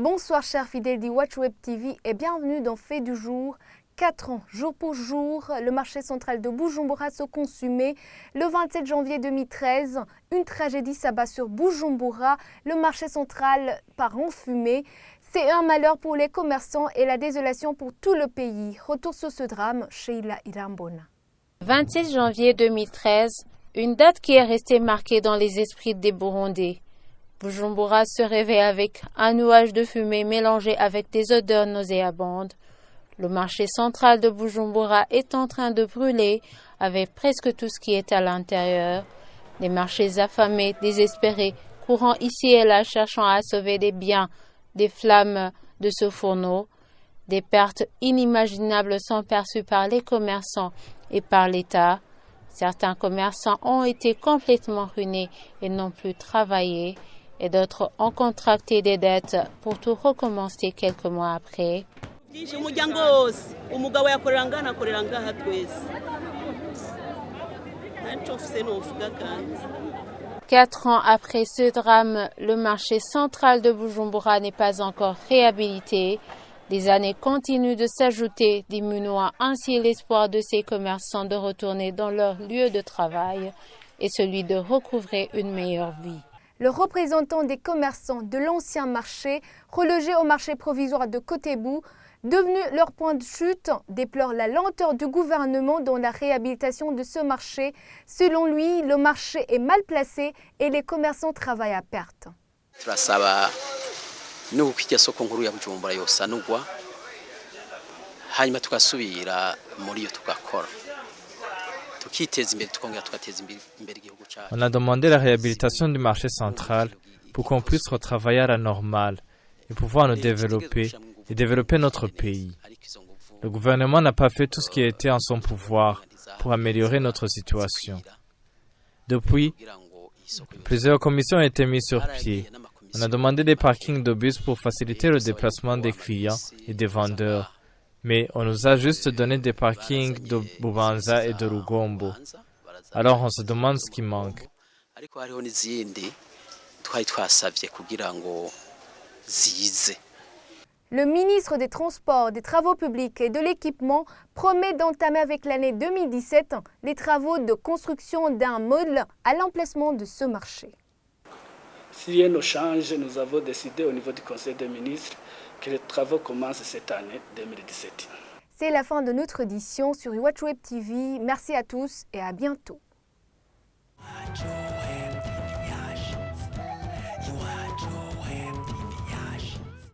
Bonsoir chers fidèles du Watch Web TV et bienvenue dans Fait du jour. 4 ans, jour pour jour, le marché central de Bujumbura se consumait. Le 27 janvier 2013, une tragédie s'abat sur Bujumbura. Le marché central part en fumée. C'est un malheur pour les commerçants et la désolation pour tout le pays. Retour sur ce drame, Sheila Irambona. 26 janvier 2013, une date qui est restée marquée dans les esprits des Burundais. Bujumbura se réveille avec un nuage de fumée mélangé avec des odeurs nauséabondes. Le marché central de Bujumbura est en train de brûler avec presque tout ce qui est à l'intérieur. Les marchés affamés, désespérés, courant ici et là cherchant à sauver des biens des flammes de ce fourneau. Des pertes inimaginables sont perçues par les commerçants et par l'État. Certains commerçants ont été complètement ruinés et n'ont plus travaillé. Et d'autres ont contracté des dettes pour tout recommencer quelques mois après. 4 ans après ce drame, le marché central de Bujumbura n'est pas encore réhabilité. Les années continuent de s'ajouter, diminuant ainsi l'espoir de ces commerçants de retourner dans leur lieu de travail et celui de recouvrer une meilleure vie. Le représentant des commerçants de l'ancien marché, relogé au marché provisoire de Kotebu, devenu leur point de chute, déplore la lenteur du gouvernement dans la réhabilitation de ce marché. Selon lui, le marché est mal placé et les commerçants travaillent à perte. On a demandé la réhabilitation du marché central pour qu'on puisse retravailler à la normale et pouvoir nous développer et développer notre pays. Le gouvernement n'a pas fait tout ce qui était en son pouvoir pour améliorer notre situation. Depuis, plusieurs commissions ont été mises sur pied. On a demandé des parkings de bus pour faciliter le déplacement des clients et des vendeurs. Mais on nous a juste donné des parkings de Bubanza et de Rugombo. Alors on se demande ce qui manque. Le ministre des Transports, des Travaux publics et de l'Équipement promet d'entamer avec l'année 2017 les travaux de construction d'un mall à l'emplacement de ce marché. S'il y a un change, nous avons décidé au niveau du Conseil des ministres que les travaux commencent cette année 2017. C'est la fin de notre édition sur Watch Web TV. Merci à tous et à bientôt.